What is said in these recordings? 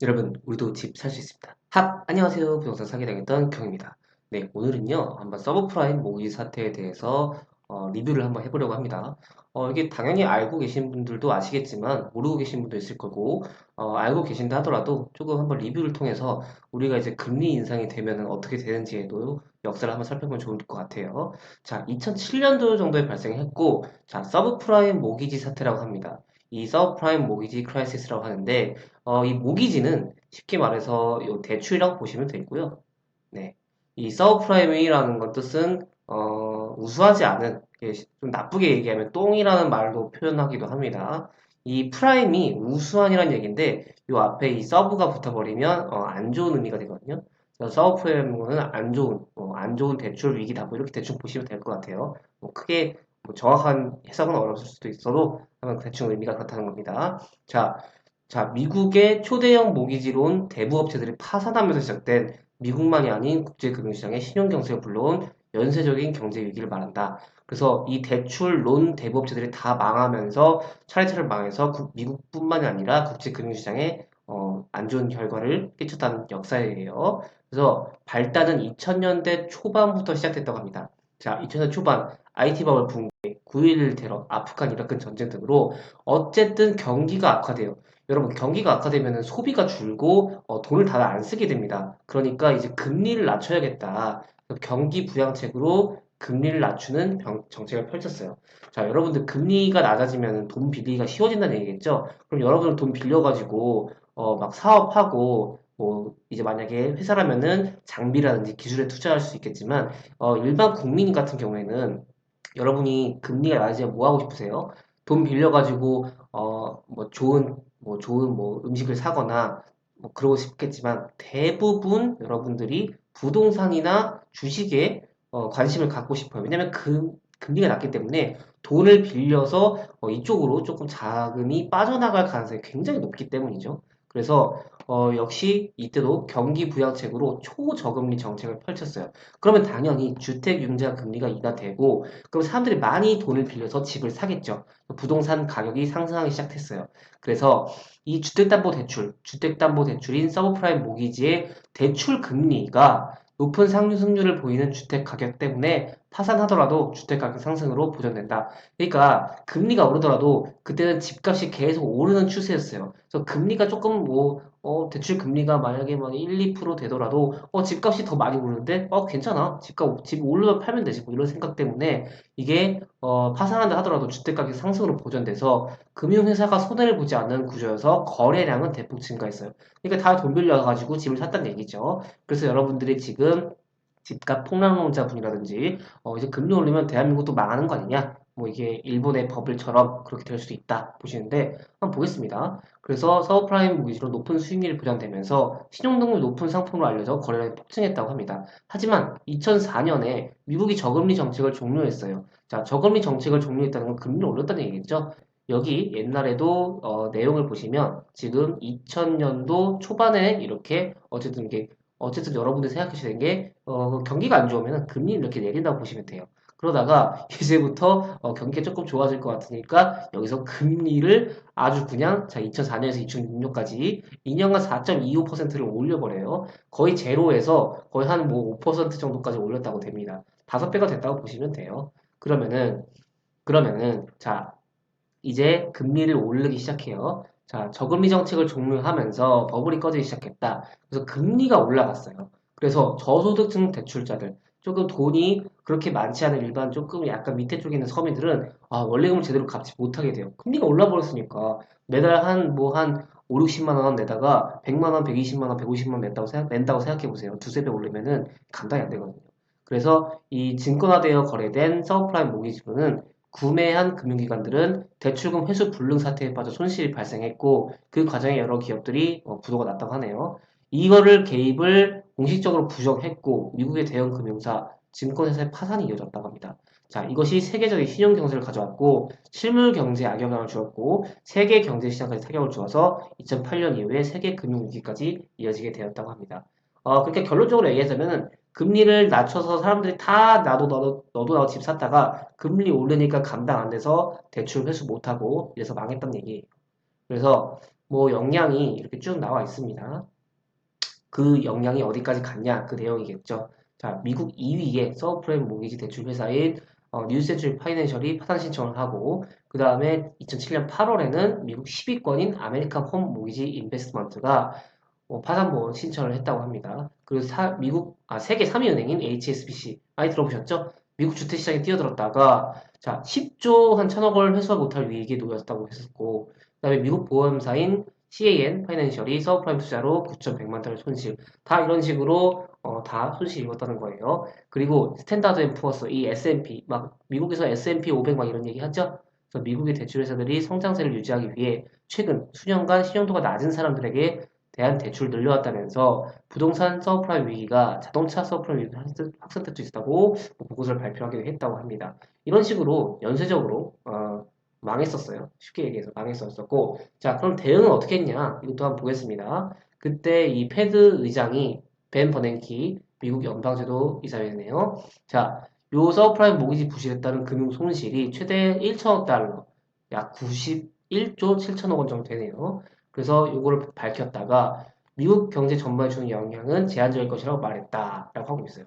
여러분, 우리도 집 살 수 있습니다. 안녕하세요. 부동산 사기당했던 경입니다. 네, 오늘은요, 한번 서브프라임 모기지 사태에 대해서 리뷰를 한번 해보려고 합니다. 이게 당연히 알고 계신 분들도 아시겠지만, 모르고 계신 분도 있을 거고, 알고 계신다 하더라도 조금 한번 리뷰를 통해서 우리가 이제 금리 인상이 되면 어떻게 되는지에도 역사를 한번 살펴보면 좋을 것 같아요. 자, 2007년도 정도에 발생했고, 자, 서브프라임 모기지 사태라고 합니다. 이 서브프라임 모기지 크라이시스라고 하는데, 이 모기지는 쉽게 말해서 요 대출이라고 보시면 되고요. 네. 이 서브프라임이라는 것 뜻은 우수하지 않은 이게 좀 나쁘게 얘기하면 똥이라는 말로 표현하기도 합니다. 이 프라임이 우수한이라는 얘기인데 요 앞에 이 서브가 붙어버리면 안 좋은 의미가 되거든요. 그래서 서브프라임은 안 좋은 대출 위기다. 뭐 이렇게 대충 보시면 될 것 같아요. 뭐 크게 뭐 정확한 해석은 어려울 수도 있어도 아마 대충 의미가 그렇다는 겁니다. 자, 미국의 초대형 모기지론 대부업체들이 파산하면서 시작된 미국만이 아닌 국제금융시장의 신용경색을 불러온 연쇄적인 경제 위기를 말한다. 그래서 이 대출 론 대부업체들이 다 망하면서 차례차례 망해서 미국뿐만이 아니라 국제금융시장에 안 좋은 결과를 끼쳤다는 역사예요. 그래서 발단은 2000년대 초반부터 시작됐다고 합니다. 자, 2000년대 초반 IT 버블 붕괴, 9.11 테러, 아프간 이라크 전쟁 등으로 어쨌든 경기가 악화돼요. 여러분, 경기가 악화되면 소비가 줄고 돈을 다 안 쓰게 됩니다. 그러니까 이제 금리를 낮춰야겠다. 경기 부양책으로 금리를 낮추는 정책을 펼쳤어요. 자, 여러분들 금리가 낮아지면 돈 빌리기가 쉬워진다는 얘기겠죠? 그럼 여러분들 돈 빌려가지고 막 사업하고 뭐 이제 만약에 회사라면은 장비라든지 기술에 투자할 수 있겠지만 일반 국민 같은 경우에는 여러분이 금리가 낮아지면 뭐 하고 싶으세요? 돈 빌려가지고 좋은 뭐 음식을 사거나 뭐 그러고 싶겠지만 대부분 여러분들이 부동산이나 주식에 관심을 갖고 싶어요. 왜냐면 금리가 낮기 때문에 돈을 빌려서 이쪽으로 조금 자금이 빠져나갈 가능성이 굉장히 높기 때문이죠. 그래서 역시 이때도 경기 부양책으로 초저금리 정책을 펼쳤어요. 그러면 당연히 주택 융자 금리가 인하되고 그럼 사람들이 많이 돈을 빌려서 집을 사겠죠. 부동산 가격이 상승하기 시작했어요. 그래서 이 주택담보대출인 서브프라임 모기지의 대출 금리가 높은 상승률을 보이는 주택 가격 때문에 파산하더라도 주택 가격 상승으로 보전된다. 그러니까 금리가 오르더라도 그때는 집값이 계속 오르는 추세였어요. 그래서 금리가 조금 대출 금리가 만약에 막 1, 2% 되더라도 집값이 더 많이 오르는데 괜찮아. 집 오르면 팔면 되지. 뭐 이런 생각 때문에 이게 파산한다 하더라도 주택 가격 상승으로 보전돼서 금융회사가 손해를 보지 않는 구조여서 거래량은 대폭 증가했어요. 그러니까 다 돈 빌려가지고 집을 샀다는 얘기죠. 그래서 여러분들이 지금 집값 폭락론자분이라든지 이제 금리 올리면 대한민국도 망하는 거 아니냐? 뭐 이게 일본의 버블처럼 그렇게 될 수도 있다 보시는데 한번 보겠습니다. 그래서 서브프라임 모기지로 높은 수익률이 보장되면서 신용등급이 높은 상품으로 알려져 거래량이 폭증했다고 합니다. 하지만 2004년에 미국이 저금리 정책을 종료했어요. 자, 저금리 정책을 종료했다는 건 금리를 올렸다는 얘기겠죠? 여기 옛날에도 내용을 보시면 지금 2000년도 초반에 이렇게 어쨌든 여러분들이 생각하셔야 되는 게 경기가 안 좋으면 금리를 이렇게 내린다고 보시면 돼요. 그러다가 이제부터 경기가 조금 좋아질 것 같으니까 여기서 금리를 아주 그냥 자 2004년에서 2006년까지 2년간 4.25%를 올려버려요. 거의 제로에서 거의 한 뭐 5% 정도까지 올렸다고 됩니다. 5배가 됐다고 보시면 돼요. 그러면은 자 이제 금리를 오르기 시작해요. 자, 저금리 정책을 종료하면서 버블이 꺼지기 시작했다. 그래서 금리가 올라갔어요. 그래서 저소득층 대출자들, 조금 돈이 그렇게 많지 않은 일반 조금 약간 밑에 쪽에 있는 서민들은 원래금을 제대로 갚지 못하게 돼요. 금리가 올라버렸으니까 매달 한 5, 60만 원 내다가 100만 원, 120만 원, 150만 원 낸다고 생각해 보세요. 두세 배 오르면은 감당이 안 되거든요. 그래서 이 증권화되어 거래된 서브프라임 모기지로는 구매한 금융기관들은 대출금 회수 불능 사태에 빠져 손실이 발생했고 그 과정에 여러 기업들이 부도가 났다고 하네요. 이거를 개입을 공식적으로 부정했고 미국의 대형 금융사, 증권회사의 파산이 이어졌다고 합니다. 자, 이것이 세계적인 신용 경제를 가져왔고 실물 경제에 악영향을 주었고 세계 경제 시장까지 타격을 주어서 2008년 이후에 세계 금융 위기까지 이어지게 되었다고 합니다. 그러니까 결론적으로 얘기하자면 금리를 낮춰서 사람들이 다 너도 나도 집 샀다가 금리 오르니까 감당 안 돼서 대출 회수 못하고 이래서 망했단 얘기예요. 그래서 뭐 역량이 이렇게 쭉 나와 있습니다. 그 역량이 어디까지 갔냐 그 내용이겠죠. 자, 미국 2위의 서브프라임 모기지 대출 회사인 뉴센츄리 파이낸셜이 파산 신청을 하고 그 다음에 2007년 8월에는 미국 10위권인 아메리칸 홈 모기지 인베스트먼트가 파산보험 신청을 했다고 합니다. 그리고 세계 3위 은행인 HSBC 많이 들어보셨죠? 미국 주택시장에 뛰어들었다가 자 10조 한 천억 을 회수하 못할 위기에 놓였다고 했었고 그다음에 미국 보험사인 CAN 파이낸셜이 서브프라임 투자로 9,100만 달러 손실 다 이런 식으로 다 손실 입었다는 거예요. 그리고 스탠다드 앤 푸어스 이 S&P 막 미국에서 S&P 500 막 이런 얘기 하죠? 그래서 미국의 대출회사들이 성장세를 유지하기 위해 최근 수년간 신용도가 낮은 사람들에게 대한 대출 늘려왔다면서 부동산 서브프라임 위기가 자동차 서브프라임 위기로 확산될 수 있다고 보고서를 발표하기도 했다고 합니다. 이런 식으로 연쇄적으로 망했었어요. 쉽게 얘기해서 망했었고 자 그럼 대응은 어떻게 했냐 이것도 한번 보겠습니다. 그때 이 패드 의장이 벤 버냉키 미국 연방제도 이사회네요. 자, 요 서브프라임 모기지 부실에 따른 금융 손실이 최대 1천억 달러, 약 91조 7천억 원 정도 되네요. 그래서 요거를 밝혔다가 미국 경제 전반에 주는 영향은 제한적일 것이라고 말했다라고 하고 있어요.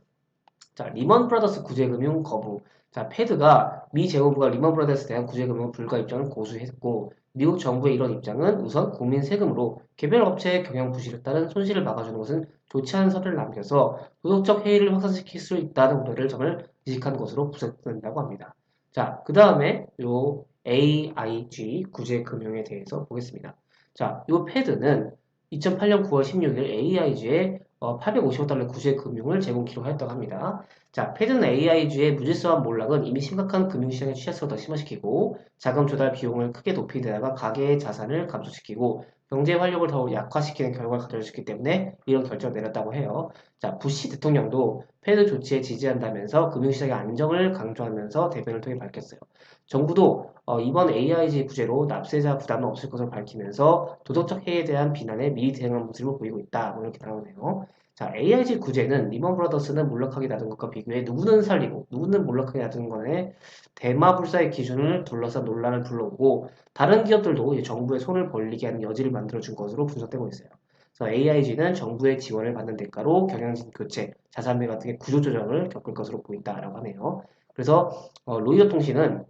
자, 리먼 브라더스 구제금융 거부. 자, 패드가 미 재무부가 리먼 브라더스에 대한 구제금융 불가 입장을 고수했고, 미국 정부의 이런 입장은 우선 국민 세금으로 개별 업체의 경영 부실에 따른 손실을 막아주는 것은 좋지 않은 서류를 남겨서 도덕적 해이를 확산시킬 수 있다는 우려를 점을 이식한 것으로 분석된다고 합니다. 자, 그 다음에 요 AIG 구제금융에 대해서 보겠습니다. 자, 요 패드는 2008년 9월 16일 AIG에 850억 달러 구제 금융을 제공키로 하였다고 합니다. 자, 패든 AIG의 무질서한 몰락은 이미 심각한 금융시장의 취약성을 더 심화시키고 자금 조달 비용을 크게 높이게 되다가 가계의 자산을 감소시키고 경제 활력을 더욱 약화시키는 결과를 가져올 수 있기 때문에 이런 결정을 내렸다고 해요. 자, 부시 대통령도 패드 조치에 지지한다면서 금융시장의 안정을 강조하면서 대변을 통해 밝혔어요. 정부도 이번 AIG 구제로 납세자 부담은 없을 것을 밝히면서 도덕적 해이에 대한 비난에 미리 대응한 모습을 보이고 있다. 뭐 이렇게 나오네요. 자, AIG 구제는 리먼 브라더스는 몰락하게 놔둔 것과 비교해 누구는 살리고 누구는 몰락하게 놔둔 것에 대마불사의 기준을 둘러싼 논란을 불러오고 다른 기업들도 정부의 손을 벌리게 하는 여지를 만들어준 것으로 분석되고 있어요. 그래서 AIG는 정부의 지원을 받는 대가로 경영진 교체, 자산매 같은 게 구조조정을 겪을 것으로 보인다라고 하네요. 그래서 로이터 통신은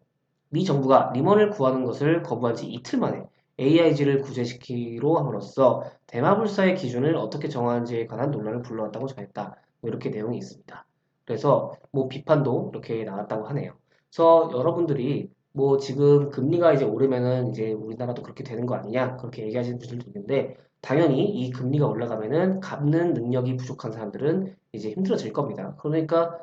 미 정부가 리먼을 구하는 것을 거부한 지 이틀 만에 AIG를 구제시키로 함으로써 대마불사의 기준을 어떻게 정하는지에 관한 논란을 불러왔다고 전했다. 뭐 이렇게 내용이 있습니다. 그래서 뭐 비판도 이렇게 나왔다고 하네요. 그래서 여러분들이 뭐 지금 금리가 이제 오르면은 이제 우리나라도 그렇게 되는 거 아니냐 그렇게 얘기하시는 분들도 있는데 당연히 이 금리가 올라가면은 갚는 능력이 부족한 사람들은 이제 힘들어질 겁니다. 그러니까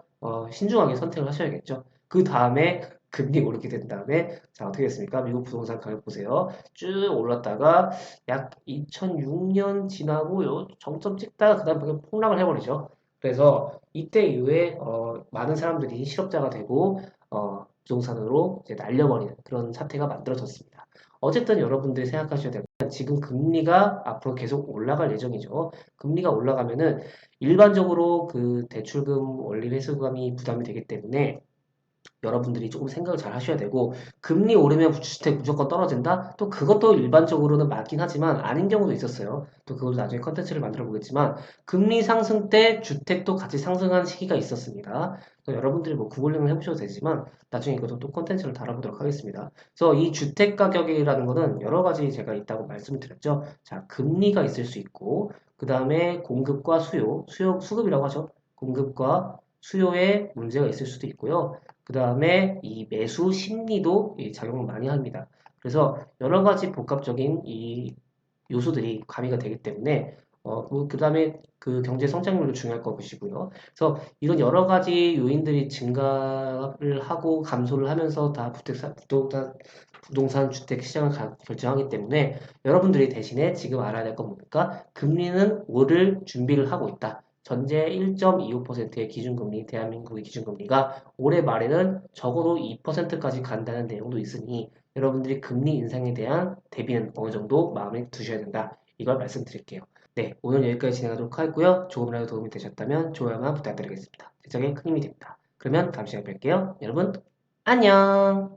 신중하게 선택을 하셔야겠죠. 그 다음에 금리 오르게 된 다음에 자 어떻게 됐습니까? 미국 부동산 가격 보세요. 쭉 올랐다가 약 2006년 지나고 요 정점 찍다가 그다음 폭락을 해버리죠. 그래서 이때 이후에 많은 사람들이 실업자가 되고 부동산으로 이제 날려버리는 그런 사태가 만들어졌습니다. 어쨌든 여러분들이 생각하셔야 되는 건 지금 금리가 앞으로 계속 올라갈 예정이죠. 금리가 올라가면은 일반적으로 그 대출금 원리 회수감이 부담이 되기 때문에 여러분들이 조금 생각을 잘 하셔야 되고 금리 오르면 주택 무조건 떨어진다? 또 그것도 일반적으로는 맞긴 하지만 아닌 경우도 있었어요. 또 그것도 나중에 컨텐츠를 만들어 보겠지만 금리 상승 때 주택도 같이 상승한 시기가 있었습니다. 그래서 여러분들이 뭐 구글링을 해보셔도 되지만 나중에 이것도 또 컨텐츠를 달아보도록 하겠습니다. 그래서 이 주택 가격이라는 거는 여러 가지 제가 있다고 말씀을 드렸죠. 자, 금리가 있을 수 있고 그 다음에 공급과 수급이라고 하죠. 공급과 수요에 문제가 있을 수도 있고요. 그 다음에 이 매수 심리도 작용을 많이 합니다. 그래서 여러 가지 복합적인 이 요소들이 가미가 되기 때문에 그 다음에 그 경제 성장률도 중요할 것이고요. 그래서 이런 여러 가지 요인들이 증가를 하고 감소를 하면서 다 부동산 주택 시장을 결정하기 때문에 여러분들이 대신에 지금 알아야 될 건 뭡니까? 금리는 오를 준비를 하고 있다. 전제 1.25%의 기준금리, 대한민국의 기준금리가 올해 말에는 적어도 2%까지 간다는 내용도 있으니 여러분들이 금리 인상에 대한 대비는 어느 정도 마음에 두셔야 된다. 이걸 말씀드릴게요. 네, 오늘 여기까지 진행하도록 하고요. 조금이라도 도움이 되셨다면 좋아요만 부탁드리겠습니다. 제작에 큰 힘이 됩니다. 그러면 다음 시간에 뵐게요. 여러분, 안녕!